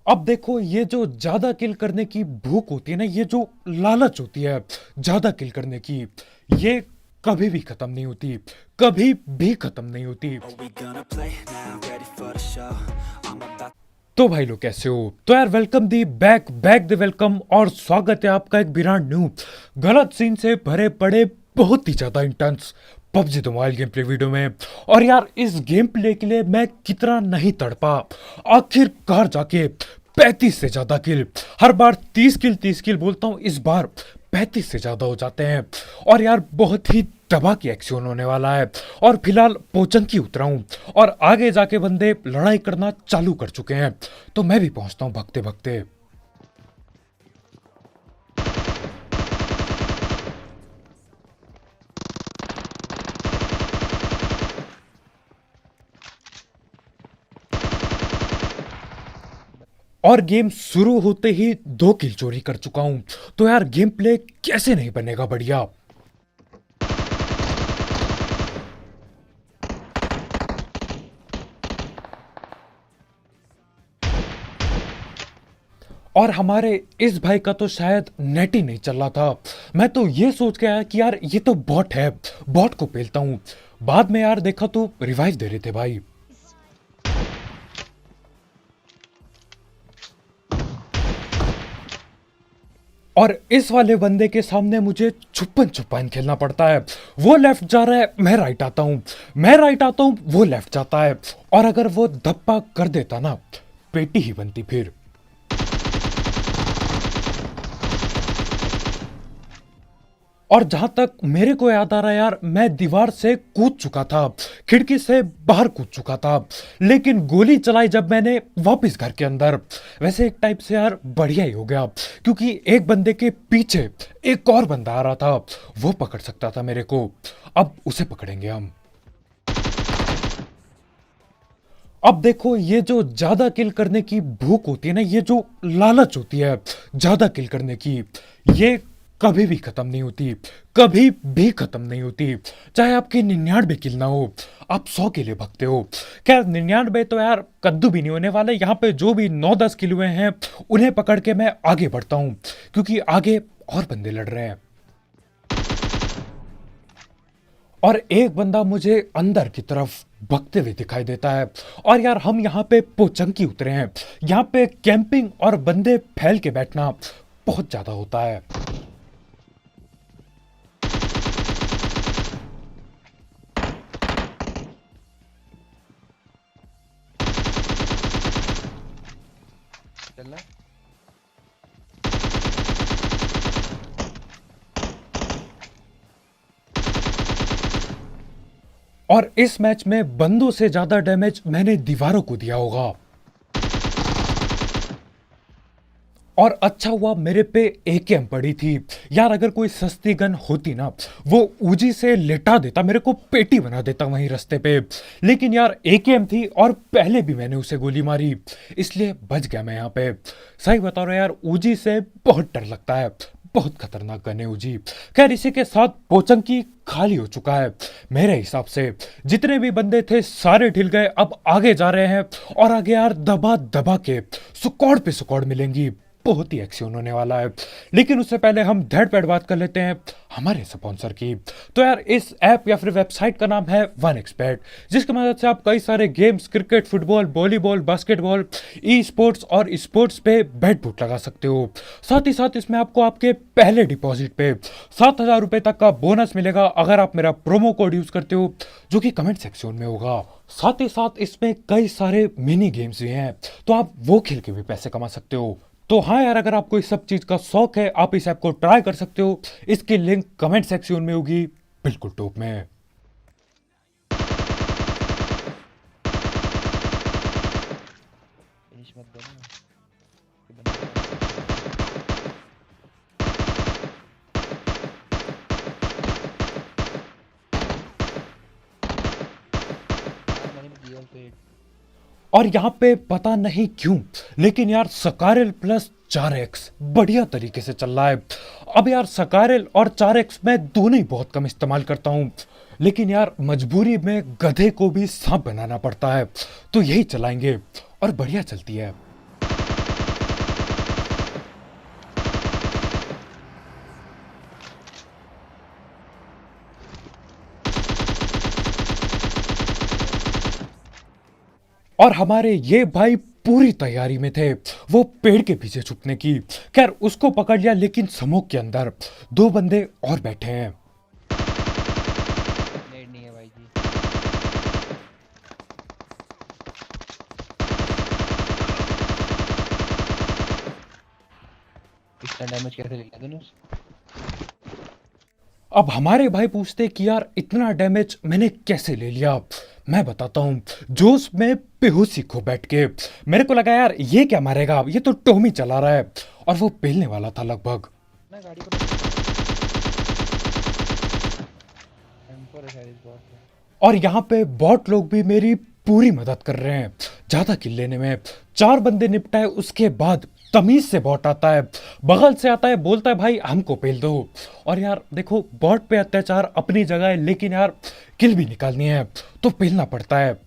अब देखो, ये जो ज्यादा किल करने की भूख होती है ना, ये जो लालच होती है ज्यादा किल करने की, ये कभी भी खत्म नहीं होती। कभी भी खत्म नहीं होती। Are we gonna play now? Ready for the show? I'm about तो भाई लोग कैसे हो? तो यार welcome the back back the welcome, और स्वागत है आपका एक ब्रांड न्यू गलत सीन से भरे पड़े बहुत ही ज्यादा intense PUBG the mobile game play video में। और यार इस गेम प्ले के लिए मैं कितना नहीं तड़पा, आखिरकार जाके 35 से ज्यादा किल। हर बार 30 किल बोलता हूँ, इस बार 35 से ज्यादा हो जाते हैं। और यार बहुत ही दबा के एक्शन होने वाला है। और फिलहाल पोचंकी उतरा हूं, और आगे जाके बंदे लड़ाई करना चालू कर चुके हैं, तो मैं भी पहुंचता हूं भगते भगते। और गेम शुरू होते ही 2 किल चोरी कर चुका हूं। तो यार गेम प्ले कैसे नहीं बनेगा बढ़िया। और हमारे इस भाई का तो शायद नेट ही नहीं चल रहा था। मैं तो ये सोच के आया कि यार ये तो बॉट है, बॉट को पेलता हूँ। बाद में यार देखा तो रिवाइव दे रहे थे भाई। और इस वाले बंदे के सामने मुझे छुपन छुपान खेलना पड़ता है। वो लेफ्ट जा रहा है, मैं राइट आता हूँ, मैं राइट आता हूँ, वो लेफ्ट जाता है। और अगर वो धप्पा कर देता ना, पेटी ही बनती फिर। और जहां तक मेरे को याद आ रहा है यार, मैं दीवार से कूद चुका था, खिड़की से बाहर कूद चुका था, लेकिन गोली चलाई जब मैंने वापस घर के अंदर। वैसे एक टाइप से यार बढ़िया ही हो गया, क्योंकि एक बंदे के पीछे एक और बंदा आ रहा था, वो पकड़ सकता था मेरे को। अब उसे पकड़ेंगे हम। अब देखो, ये जो ज्यादा किल करने की भूख होती है ना, ये जो लालच होती है ज्यादा किल करने की, ये कभी भी खत्म नहीं होती। कभी भी खत्म नहीं होती। चाहे आपकी 99 किल ना हो, आप 100 के लिए भगते हो। खैर 99 तो यार कद्दू भी नहीं होने वाले। यहाँ पे जो भी 9-10 किल हुए हैं, उन्हें पकड़ के मैं आगे बढ़ता हूँ, क्योंकि आगे और बंदे लड़ रहे हैं। और एक बंदा मुझे अंदर की तरफ भगते हुए दिखाई देता है। और यार हम यहाँ पे पोचंकी उतरे हैं। यहाँ पे कैंपिंग और बंदे फैल के बैठना बहुत ज्यादा होता है। चलना। और इस मैच में बंदों से ज्यादा डैमेज मैंने दीवारों को दिया होगा। और अच्छा हुआ मेरे पे एकेएम पड़ी थी। यार अगर कोई सस्ती गन होती ना, वो ऊजी से लेटा देता, मेरे को पेटी बना देता वहीं रास्ते पे। लेकिन यार एकेएम थी, और पहले भी मैंने उसे गोली मारी, इसलिए बच गया मैं यहाँ पे। सही बता रहा हूँ यार, ऊजी से बहुत डर लगता है, बहुत खतरनाक गन है ऊजी। खैर इसी के साथ पोचंकी खाली हो चुका है मेरे हिसाब से। जितने भी बंदे थे सारे ढिल गए, अब आगे जा रहे हैं। और आगे यार दबा दबा के सुकौड़ पे सुकौड़ मिलेंगी, बहुत ही एक्शन होने वाला है। लेकिन उससे पहले हम धड़ पैड़ बात कर लेते हैं हमारे स्पॉन्सर की। तो यार इस ऐप या फिर वेबसाइट का नाम है वन एक्सबेट, जिसकी मदद से आप कई सारे games, cricket, football, volleyball, basketball, e sports और स्पोर्ट्स पे बेट बूट लगा सकते हो। साथ ही साथ इसमें आपको आपके पहले डिपॉजिट पे 7,000 रुपए तक का बोनस मिलेगा, अगर आप मेरा प्रोमो कोड यूज करते हो, जो कि कमेंट सेक्शन में होगा। साथ ही साथ इसमें कई सारे मिनी गेम्स भी हैं, तो आप वो खेल के भी पैसे कमा सकते हो। तो हाँ यार, अगर आपको इस सब चीज का शौक है, आप इस ऐप को ट्राई कर सकते हो। इसकी लिंक कमेंट सेक्शन में होगी, बिल्कुल टॉप में। फिनिश मत देना कि बंदा यार मैंने भी दिया तो एक। और यहाँ पे पता नहीं क्यों, लेकिन यार सकारेल प्लस 4x बढ़िया तरीके से चल रहा है। अब यार सकारेल और 4x मैं दोनों ही बहुत कम इस्तेमाल करता हूँ, लेकिन यार मजबूरी में गधे को भी सांप बनाना पड़ता है, तो यही चलाएंगे और बढ़िया चलती है। और हमारे ये भाई पूरी तैयारी में थे वो पेड़ के पीछे छुपने की। खैर उसको पकड़ लिया, लेकिन स्मोक के अंदर दो बंदे और बैठे हैं। नेड नहीं है भाई जी। इतना डैमेज कैसे ले लिया तूने? अब हमारे भाई पूछते कि यार इतना डैमेज मैंने कैसे ले लिया। मैं बताता हूँ, जोश में बेहोशी खो बैठ के मेरे को लगा यार ये क्या मारेगा, ये तो टॉमी चला रहा है, और वो पेलने वाला था लगभग। ना गाड़ी को टेम्पर है शायद इस बार तो। और यहाँ पे बॉट लोग भी मेरी पूरी मदद कर रहे हैं ज्यादा किल लेने में। 4 बंदे निपटाए, उसके बाद तमीज से बॉट आता है, बगल से आता है, बोलता है भाई हमको पेल दो। और यार देखो, बॉट पे अत्याचार अपनी जगह है, लेकिन यार किल भी निकालनी है तो पेलना पड़ता है,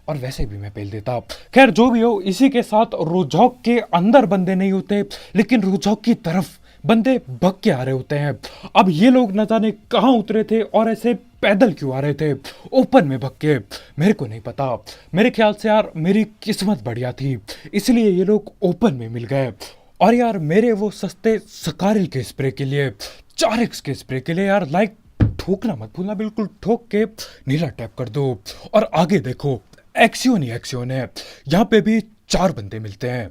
और वैसे भी मैं पेल देता। खैर जो भी हो, इसी के साथ रोजॉक के अंदर बंदे नहीं होते, लेकिन रोजॉक की तरफ बंदे भग के आ रहे होते हैं। अब ये लोग न जाने कहाँ उतरे थे और ऐसे पैदल क्यों आ रहे थे ओपन में भग के, मेरे को नहीं पता। मेरे ख्याल से यार मेरी किस्मत बढ़िया थी, इसलिए ये लोग ओपन में मिल गए। और यार मेरे वो सस्ते सकारिल के स्प्रे के लिए, 4x के स्प्रे के लिए यार लाइक ठोकना मत भूलना, बिल्कुल ठोक के नीला टैप कर दो। और आगे देखो, एक्सियोन ही एक्सियोन है, यहाँ पे भी 4 बंदे मिलते हैं।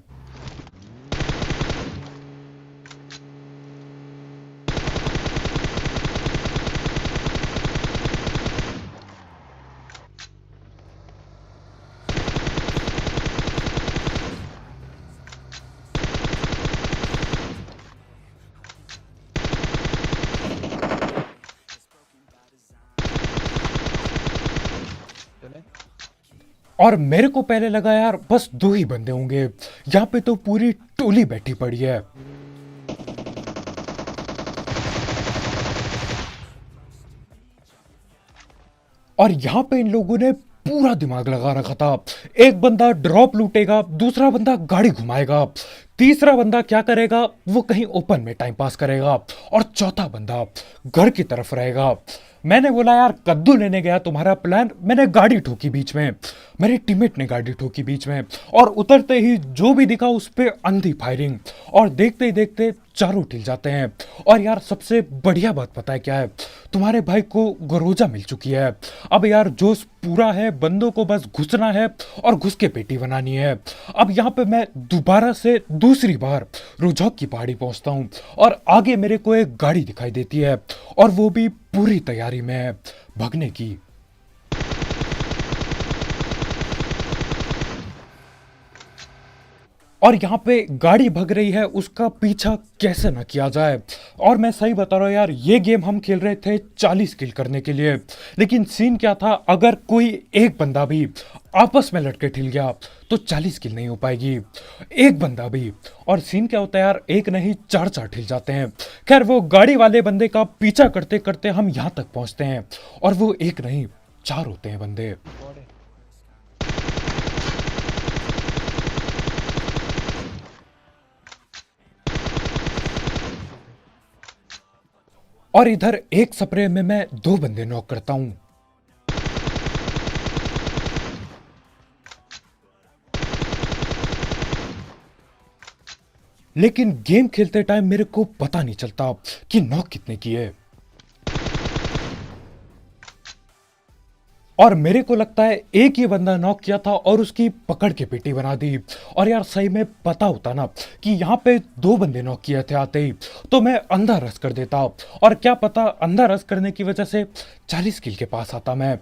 चले और मेरे को पहले लगा यार बस 2 ही बंदे होंगे, यहाँ पे तो पूरी टोली बैठी पड़ी है। और यहाँ पे इन लोगों ने पूरा दिमाग लगा रखा था। एक बंदा ड्रॉप लूटेगा, दूसरा बंदा गाड़ी घुमाएगा, तीसरा बंदा क्या करेगा, वो कहीं ओपन में टाइम पास करेगा, और चौथा बंदा घर की तरफ रहेगा। मैंने बोला यार कद्दू लेने गया तुम्हारा प्लान, मैंने गाड़ी ठोकी बीच में, मेरे टीममेट ने गाड़ी ठोकी बीच में, और उतरते ही जो भी दिखा उस पे अंधी फायरिंग, और देखते ही देखते चारों ठिल जाते हैं। और यार सबसे बढ़िया बात पता है क्या है, तुम्हारे भाई को गरोजा मिल चुकी है। अब यार जोश पूरा है, बंदों को बस घुसना है और घुस के पेटी बनानी है। अब यहाँ पे मैं दोबारा से दूसरी बार रुझौक की पहाड़ी पहुंचता हूँ, और आगे मेरे को एक गाड़ी दिखाई देती है, और वो भी पूरी तैयारी में है भगने की। और यहाँ पे गाड़ी भग रही है, उसका पीछा कैसे ना किया जाए। और मैं सही बता रहा हूँ यार, ये गेम हम खेल रहे थे 40 किल करने के लिए, लेकिन सीन क्या था, अगर कोई एक बंदा भी आपस में लड़के ठिल गया तो 40 किल नहीं हो पाएगी, एक बंदा भी। और सीन क्या होता है यार, एक नहीं 4 ठिल जाते हैं। खैर वो गाड़ी वाले बंदे का पीछा करते करते हम यहाँ तक पहुँचते हैं, और वो एक नहीं 4 होते हैं बंदे। बॉड है। और इधर एक स्प्रे में मैं 2 बंदे नॉक करता हूं। लेकिन गेम खेलते टाइम मेरे को पता नहीं चलता कि नॉक कितने किए, और मेरे को लगता है एक ही बंदा नॉक किया था और उसकी पकड़ के पेटी बना दी। और यार सही में पता होता ना कि यहाँ पे 2 बंदे नॉक किए थे आते ही, तो मैं अंधा रस कर देता, और क्या पता अंधा रस करने की वजह से 40 किल के पास आता मैं।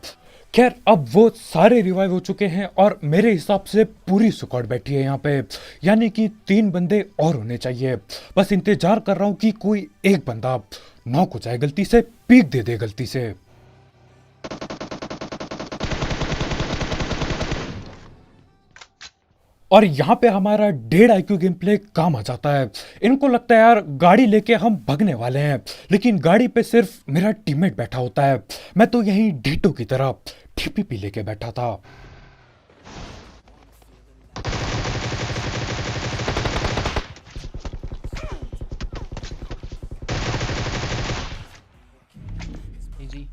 खैर अब वो सारे रिवाइव हो चुके हैं, और मेरे हिसाब से पूरी स्क्वाड बैठी है यहाँ पे, यानी कि 3 बंदे और होने चाहिए। बस इंतजार कर रहा हूँ कि कोई एक बंदा नॉक हो जाए, गलती से पीक दे दे गलती से। और यहाँ पे हमारा 1.5 IQ गेम प्ले काम आ जाता है। इनको लगता है यार गाड़ी लेके हम भगने वाले हैं, लेकिन गाड़ी पे सिर्फ मेरा टीममेट बैठा होता है, मैं तो यहीं डीटो की तरह TPP लेके बैठा था। इजी।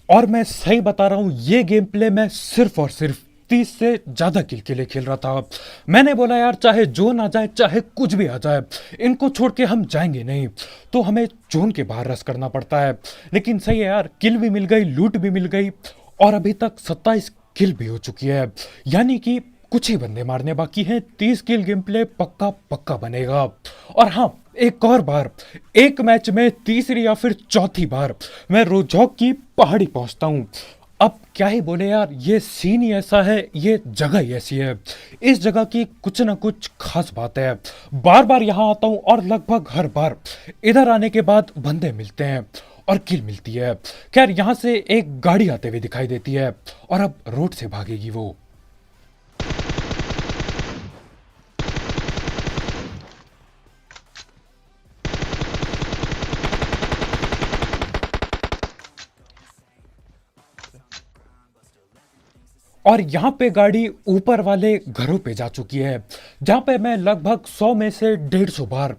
और मैं सही बता रहा हूं, ये गेम प्ले मैं सिर्फ और सिर्फ 30 से ज्यादा किल के लिए खेल रहा था। मैंने बोला यार चाहे जोन आ जाए चाहे कुछ भी आ जाए, इनको छोड़ के हम जाएंगे नहीं। तो हमें जोन के बाहर रस करना पड़ता है। लेकिन सही है यार, किल भी मिल गई, लूट भी मिल गई, और अभी तक 27 किल भी हो चुकी है। यानी कि कुछ ही बंदे मारने बाकी हैं, 30 किल गेम प्ले पक्का पक्का बनेगा। और हाँ, एक और बार, एक मैच में तीसरी या फिर चौथी बार मैं रोजॉक की पहाड़ी पहुंचता हूं। अब क्या ही बोले यार, ये सीन ही ऐसा है, ये जगह ही ऐसी है। इस जगह की कुछ ना कुछ खास बात है। बार बार यहां आता हूं और लगभग हर बार इधर आने के बाद बंदे मिलते हैं और किल मिलती है। खैर, यहां से एक गाड़ी आते हुए दिखाई देती है और अब रोड से भागेगी वो। और यहाँ पे गाड़ी ऊपर वाले घरों पे जा चुकी है, जहाँ पे मैं लगभग 100 में से 150 बार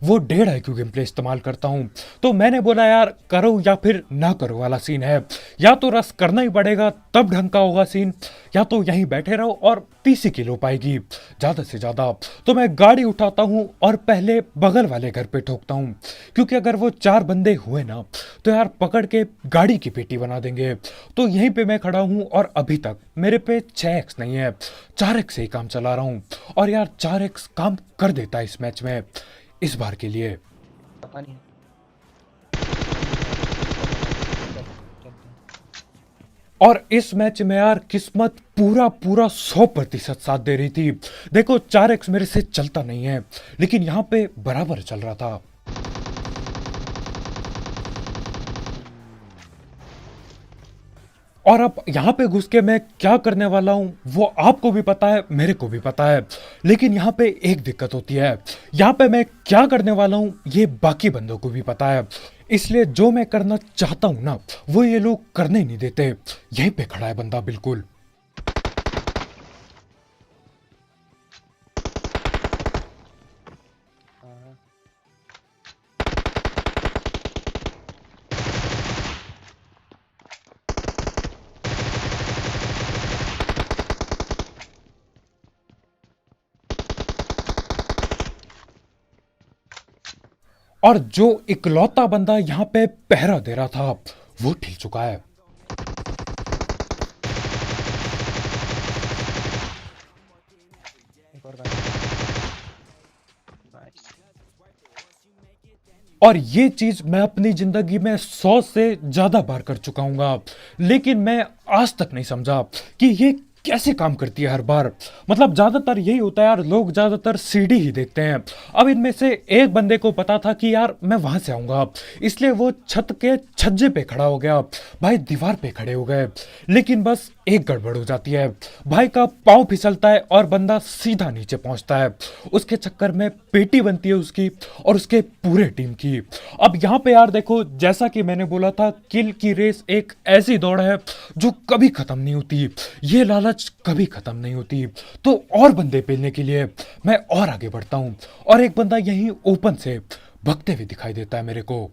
वो 1.5 IQ गेम प्ले इस्तेमाल करता हूँ। तो मैंने बोला यार, करो या फिर ना करो वाला सीन है। या तो रस करना ही पड़ेगा, तब ढंग का होगा सीन, या तो यहीं बैठे रहो और 30 किल हो पाएगी ज़्यादा से ज़्यादा। तो मैं गाड़ी उठाता हूँ और पहले बगल वाले घर पे ठोकता हूँ, क्योंकि अगर वो 4 बंदे हुए ना तो यार पकड़ के गाड़ी की पेटी बना देंगे। तो यहीं पे मैं खड़ा हूँ और अभी तक मेरे पे 6x नहीं है, 4x से ही काम चला रहा हूँ। और यार 4x काम कर देता है इस मैच में, इस बार के लिए। पता नहीं। और इस मैच में यार किस्मत पूरा पूरा 100% साथ दे रही थी। देखो 4x मेरे से चलता नहीं है, लेकिन यहाँ पे बराबर चल रहा था। और अब यहाँ पे घुस के मैं क्या करने वाला हूँ वो आपको भी पता है, मेरे को भी पता है। लेकिन यहाँ पे एक दिक्कत होती है, यहाँ पे मैं क्या करने वाला हूँ ये बाकी बंदों को भी पता है। इसलिए जो मैं करना चाहता हूँ ना, वो ये लोग करने ही नहीं देते। यहीं पे खड़ा है बंदा बिल्कुल। हाँ, और जो इकलौता बंदा यहाँ पे पहरा दे रहा था वो ठीक चुका है। एक और गाड़ी। नाइस। और ये चीज मैं अपनी जिंदगी में 100 से ज्यादा बार कर चुका हूँ, लेकिन मैं आज तक नहीं समझा कि ये कैसे काम करती है हर बार। मतलब ज्यादातर यही होता है यार, लोग ज्यादातर सीडी ही देखते हैं। अब इनमें से एक बंदे को पता था कि यार मैं वहां से आऊंगा, इसलिए वो छत के छज्जे पे खड़ा हो गया, भाई दीवार पे खड़े हो गए। लेकिन बस एक गड़बड़ हो जाती है, भाई का पाँव फिसलता है और बंदा सीधा नीचे पहुंचता है। उसके चक्कर में पेटी बनती है उसकी और उसके पूरे टीम की। अब यहाँ पे यार देखो, जैसा कि मैंने बोला था, किल की रेस एक ऐसी दौड़ है जो कभी खत्म नहीं होती, ये लालच कभी खत्म नहीं होती। तो और बंदे पेलने के लिए मैं और आगे बढ़ता हूँ, और एक बंदा यहीं ओपन से भगते हुए दिखाई देता है मेरे को।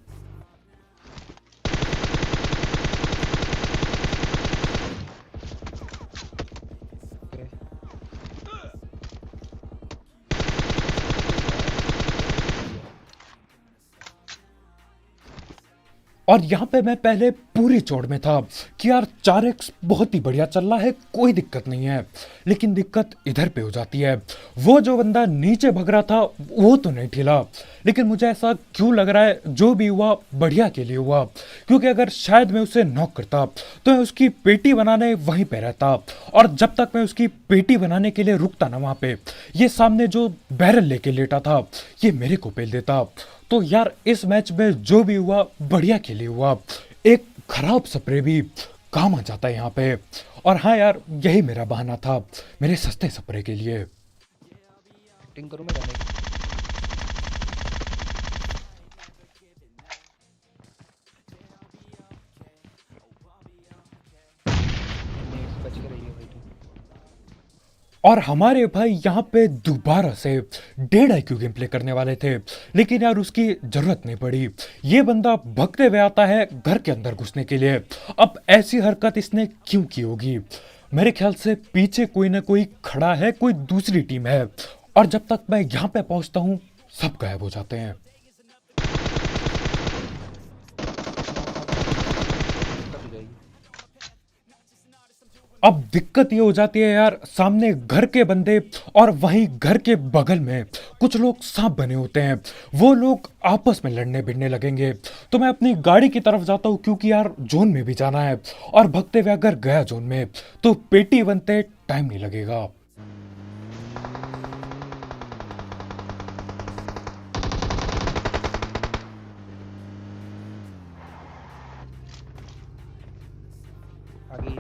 ओके। और यहाँ पे मैं पहले पूरी चौड़ में था कि यार 4x बहुत ही बढ़िया चल रहा है, कोई दिक्कत नहीं है। लेकिन दिक्कत इधर पे हो जाती है, वो जो बंदा नीचे भग रहा था वो तो नहीं ठिला। लेकिन मुझे ऐसा क्यों लग रहा है, जो भी हुआ बढ़िया के लिए हुआ, क्योंकि अगर शायद मैं उसे नॉक करता तो मैं उसकी पेटी बनाने वहीं पे रहता। और जब तक मैं उसकी पेटी बनाने के लिए रुकता ना वहाँ पे, ये सामने जो बैरल लेके लेटा था ये मेरे को पेल देता। तो यार इस मैच में जो भी हुआ बढ़िया के लिए हुआ, एक खराब स्प्रे भी काम आ जाता है यहाँ पे। और हाँ यार, यही मेरा बहाना था मेरे सस्ते स्प्रे के लिए। एक्टिंग करूँ मैं जाने की? नहीं, बच के रही है भाई तू। और हमारे भाई यहाँ पे दोबारा से 1.5 IQ गेम प्ले करने वाले थे, लेकिन यार उसकी जरूरत नहीं पड़ी। ये बंदा भगते हुए आता है घर के अंदर घुसने के लिए। अब ऐसी हरकत इसने क्यों की होगी? मेरे ख्याल से पीछे कोई ना कोई खड़ा है, कोई दूसरी टीम है। और जब तक मैं यहाँ पे पहुंचता हूँ सब गायब हो जाते हैं। दिक्कत हो जाएगी। अब दिक्कत ये हो जाती है यार, सामने घर के बंदे और वहीं घर के बगल में कुछ लोग सांप बने होते हैं। वो लोग आपस में लड़ने भिड़ने लगेंगे। तो मैं अपनी गाड़ी की तरफ जाता हूँ क्योंकि यार जोन में भी जाना है। और भगते हुए अगर गया जोन में तो पेटी बनते टाइम नहीं लगेगा। आगे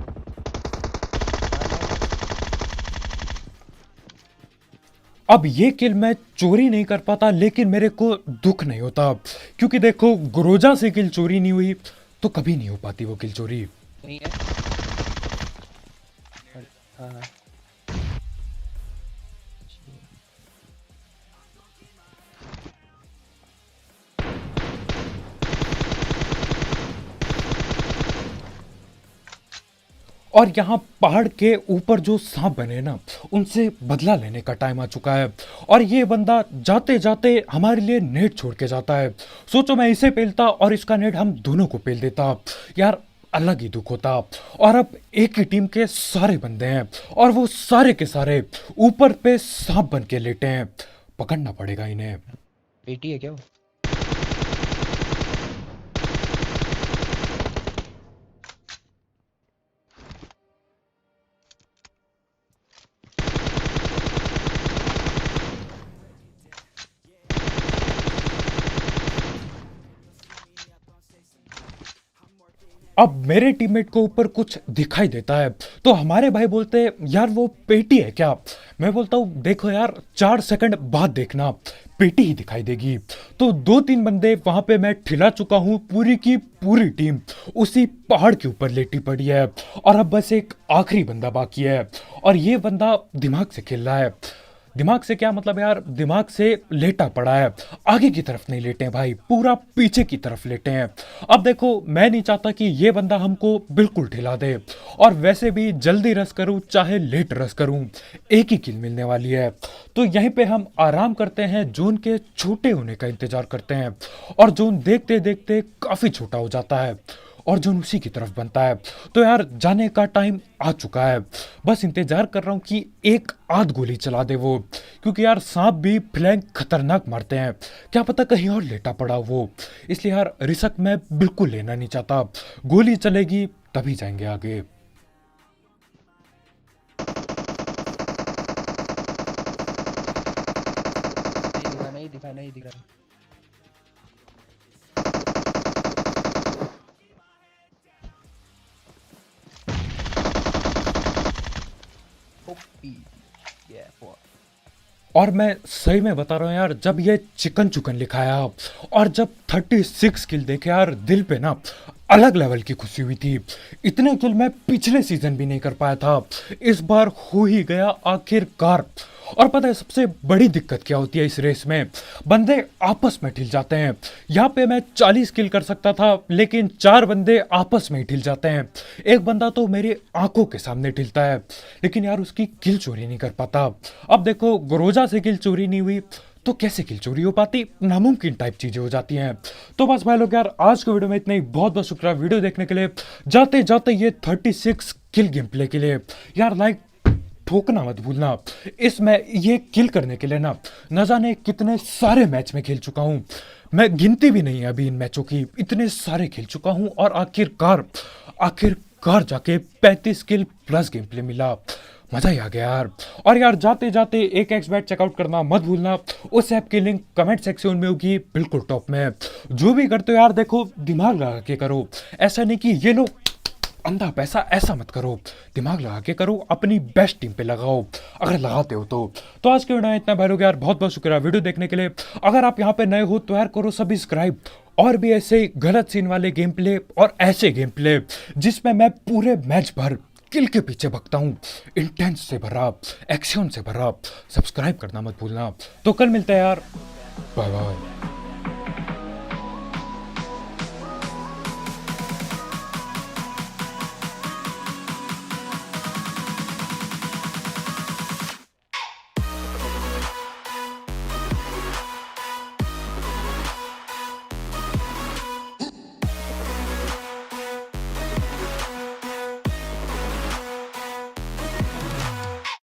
अब ये किल मैं चोरी नहीं कर पाता, लेकिन मेरे को दुख नहीं होता क्योंकि देखो ग्रोजा से किल चोरी नहीं हुई तो कभी नहीं हो पाती वो किल चोरी। नहीं है। हाँ हाँ। और यहाँ पहाड़ के ऊपर जो सांप बने ना, उनसे बदला लेने का टाइम आ चुका है। और ये बंदा जाते जाते हमारे लिए नेट छोड़ के जाता है। सोचो मैं इसे पेलता और इसका नेट हम दोनों को पेल देता, यार अलग ही दुख होता। और अब एक ही टीम के सारे बंदे हैं और वो सारे के सारे ऊपर पे सांप बन के लेटे हैं। पकड़ना पड़ेगा इन्हें। पेटी है क्या वो? अब मेरे टीममेट को ऊपर कुछ दिखाई देता है तो हमारे भाई बोलते हैं यार वो पेटी है क्या? मैं बोलता हूँ देखो यार 4 सेकंड बाद देखना पेटी ही दिखाई देगी। तो 2-3 बंदे वहां पे मैं ठिला चुका हूँ, पूरी की पूरी टीम उसी पहाड़ के ऊपर लेटी पड़ी है। और अब बस एक आखिरी बंदा बाकी है और ये बंदा दिमाग से खेल रहा है। दिमाग से क्या मतलब यार, दिमाग से लेटा पड़ा है। आगे की तरफ नहीं लेटे हैं भाई, पूरा पीछे की तरफ लेटे हैं। अब देखो मैं नहीं चाहता कि ये बंदा हमको बिल्कुल ठिला दे, और वैसे भी जल्दी रस करूं चाहे लेट रस करूं एक ही किल मिलने वाली है। तो यहीं पे हम आराम करते हैं, जोन के छोटे होने का इंतजार करते हैं। और जोन देखते देखते काफी छोटा हो जाता है और जोन उसी की तरफ बनता है। तो यार जाने का टाइम आ चुका है, बस इंतजार कर रहा हूँ कि एक आध गोली चला दे वो, क्योंकि यार सांप भी फ्लैंक खतरनाक मारते हैं, क्या पता कहीं और लेटा पड़ा वो। इसलिए यार रिस्क मैं बिल्कुल लेना नहीं चाहता। गोली चलेगी तभी जाएंगे आगे। नहीं दिखा नहीं दिखा। ओपी ये वो और मैं सही में बता रहा हूँ यार, जब ये चिकन चुकन लिखा है आप, और जब 36 किल देखे यार, दिल पे ना अलग लेवल की खुशी हुई थी। इतने किल मैं पिछले सीजन भी नहीं कर पाया था, इस बार हो ही गया आखिरकार। और पता है सबसे बड़ी दिक्कत क्या होती है इस रेस में? बंदे आपस में ठिल जाते हैं। यहाँ पे मैं 40 किल कर सकता था, लेकिन 4 बंदे आपस में ही ठिल जाते हैं। एक बंदा तो मेरी आंखों के सामने ठिलता है, लेकिन यार उसकी किल चोरी नहीं कर पाता। अब देखो ग्रोजा से किल चोरी नहीं हुई तो कैसे किल चोरी हो पाती? नामुमकिन टाइप चीजें हो जाती हैं। तो बस भाई लोग यार आज के वीडियो में इतना ही। बहुत बहुत शुक्रिया वीडियो देखने के लिए। जाते जाते ये 36 किल गेम प्ले के लिए यार लाइक ठोकना मत भूलना। इसमें ये किल करने के लिए ना न जाने कितने सारे मैच में खेल चुका हूँ, मैं गिनती भी नहीं है अभी इन मैचों की, इतने सारे खेल चुका हूँ। और आखिरकार जाके 35 किल प्लस गेम प्ले मिला, मजा ही आ गया यार। और यार जाते जाते एक एक्सबैट चेकआउट करना मत भूलना, उस ऐप की लिंक कमेंट सेक्शन में होगी बिल्कुल टॉप में। जो भी करते हो यार देखो दिमाग लगा के करो, ऐसा नहीं कि ये लो अंधा पैसा, ऐसा मत करो, दिमाग लगा के करो, अपनी बेस्ट टीम पे लगाओ अगर लगाते हो तो आज के वीडियो में इतना भाई लोग यार, बहुत बहुत शुक्रिया वीडियो देखने के लिए। अगर आप यहाँ पे नए हो तो यार करो सब्सक्राइब, और भी ऐसे गलत सीन वाले गेम प्ले और ऐसे गेम प्ले जिसमें मैं पूरे मैच भर किल के पीछे भगता हूँ, इंटेंस से भरा, एक्शन से भरा। सब्सक्राइब करना मत भूलना। तो कल मिलते हैं यार, बाय बाय।